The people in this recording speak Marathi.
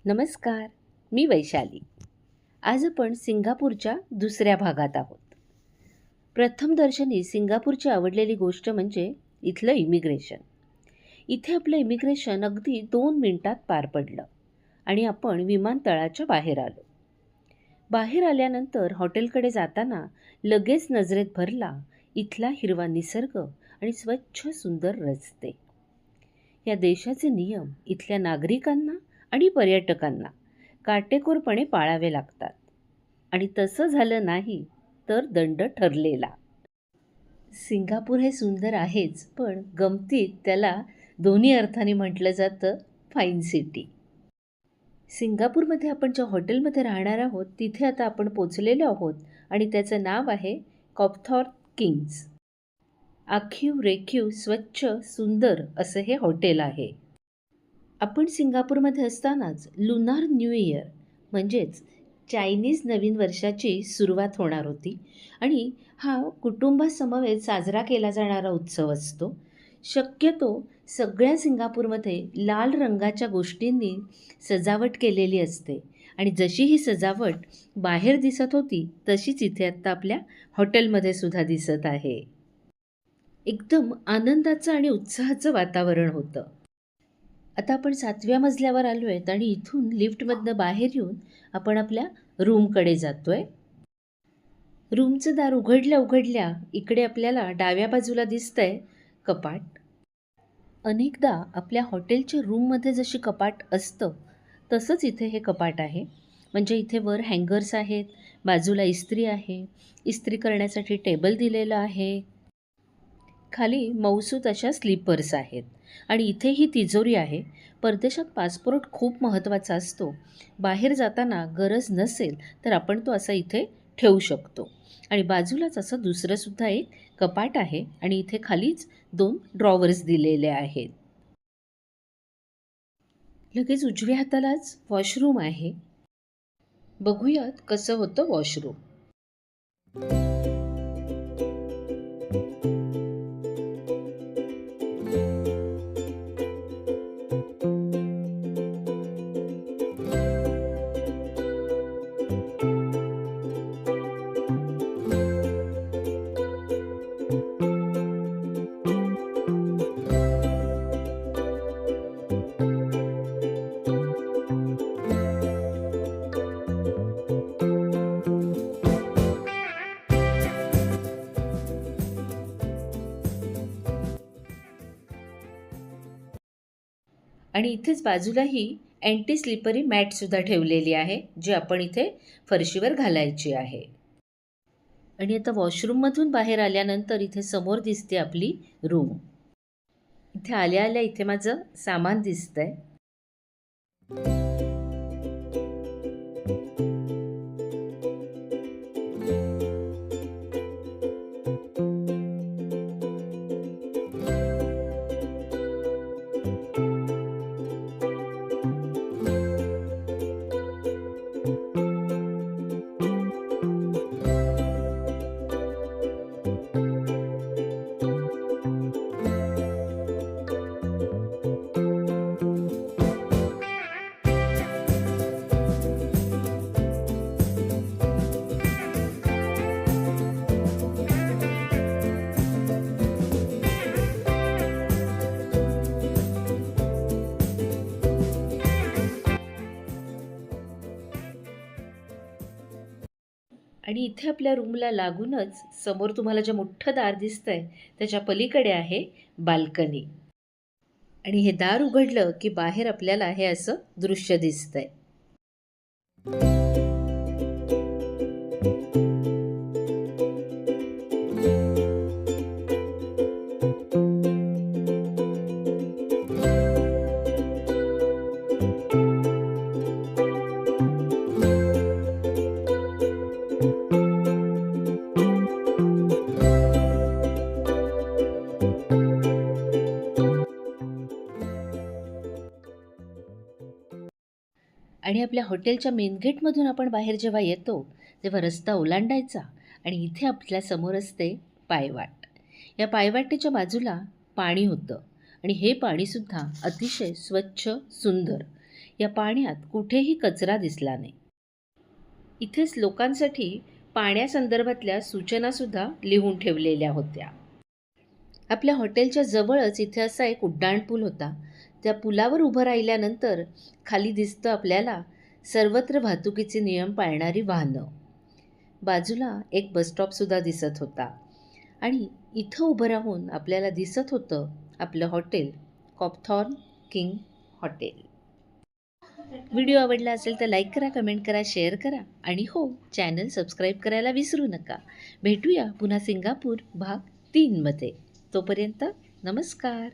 नमस्कार, मी वैशाली. आज आपण सिंगापूरच्या दुसऱ्या भागात आहोत. प्रथमदर्शनी सिंगापूरची आवडलेली गोष्ट म्हणजे इथलं इमिग्रेशन. इथे आपलं इमिग्रेशन अगदी 2 मिनिटात पार पडलं आणि आपण विमानतळाच्या बाहेर आलो. बाहेर आल्यानंतर हॉटेलकडे जाताना लगेच नजरेत भरला इथला हिरवा निसर्ग आणि स्वच्छ सुंदर रस्ते. या देशाचे नियम इथल्या नागरिकांना आणि पर्यटकांना काटेकोरपणे पाळावे लागतात आणि तसं झालं नाही तर दंड ठरलेला. सिंगापूर हे सुंदर आहेच, पण गमतीत त्याला दोन्ही अर्थाने म्हटलं जातं फाईन सिटी. सिंगापूरमध्ये आपण ज्या हॉटेलमध्ये राहणार आहोत तिथे आता आपण पोचलेलो आहोत आणि त्याचं नाव आहे कॉपथॉर्न किंग्ज. आखीव रेखीव स्वच्छ सुंदर असं हे हॉटेल आहे. आपण सिंगापूरमध्ये असतानाच लुनार न्यू इयर म्हणजेच चायनीज नवीन वर्षाची सुरुवात होणार होती आणि हा कुटुंबासमवेत साजरा केला जाणारा उत्सव असतो. शक्यतो सगळ्या सिंगापूरमध्ये लाल रंगाच्या गोष्टींनी सजावट केलेली असते आणि जशी ही सजावट बाहेर दिसत होती तशीच इथे आत्ता आपल्या हॉटेलमध्ये सुद्धा दिसत आहे. एकदम आनंदाचं आणि उत्साहाचं वातावरण होतं. आता आपण 7व्या मजल्यावर आलो आहेत आणि इथून लिफ्टमधनं बाहेर येऊन आपण आपल्या रूमकडे जातो आहे. रूमचं दार उघडल्या इकडे आपल्याला डाव्या बाजूला दिसतं आहे कपाट. अनेकदा आपल्या हॉटेलच्या रूममध्ये जशी कपाट असतं तसंच इथे हे कपाट आहे. म्हणजे इथे वर हँगर्स आहेत, बाजूला इस्त्री आहे, इस्त्री करण्यासाठी टेबल दिलेलं आहे, खाली मऊसूत अशा स्लीपर्स आहेत आणि इथे ही तिजोरी आहे. परदेशात पासपोर्ट खूप महत्त्वाचा असतो. बाहेर जाताना गरज नसेल तर आपण तो असा इथे ठेवू शकतो. आणि बाजूलाच असं दुसरंसुद्धा एक कपाट आहे आणि इथे खालीच 2 ड्रॉवर्स दिलेले आहेत. लगेच उजव्या हातालाच वॉशरूम आहे. बघूयात कसं होतं वॉशरूम. आणि इथेच बाजूलाही अँटी स्लिपरी मॅटसुद्धा ठेवलेली आहे जी आपण इथे फरशीवर घालायची आहे. आणि आता वॉशरूममधून बाहेर आल्यानंतर इथे समोर दिसते आपली रूम. इथे आल्या इथे माझं सामान दिसतंय. आणि इथे आपल्या रूमला लागूनच समोर तुम्हाला जे मोठं दार दिसतंय त्याच्या पलीकडे आहे बाल्कनी. आणि हे दार उघडलं की बाहेर आपल्याला हे असं दृश्य दिसतंय. आणि आपल्या हॉटेलच्या मेन गेटमधून आपण बाहेर जेव्हा येतो तेव्हा रस्ता ओलांडायचा आणि इथे आपल्या समोर असते पायवाट. या पायवाटेच्या बाजूला पाणी होतं आणि हे पाणीसुद्धा अतिशय स्वच्छ सुंदर. या पाण्यात कुठेही कचरा दिसला नाही. इथेच लोकांसाठी पाण्यासंदर्भातल्या सूचनासुद्धा लिहून ठेवलेल्या होत्या. आपल्या हॉटेलच्या जवळच इथे असा एक उड्डाणपूल होता. त्या पुलावर उभं राहिल्यानंतर खाली दिसतं आपल्याला सर्वत्र वाहतुकीचे नियम पाळणारी वाहनं. बाजूला एक बसस्टॉपसुद्धा दिसत होता आणि इथं उभं राहून आपल्याला दिसत होतं आपलं हॉटेल, कॉपथॉर्न किंग हॉटेल. व्हिडिओ आवडला असेल तर लाईक करा, कमेंट करा, शेअर करा आणि हो, चॅनल सबस्क्राईब करायला विसरू नका. भेटूया पुन्हा सिंगापूर भाग 3 मध्ये. तोपर्यंत नमस्कार.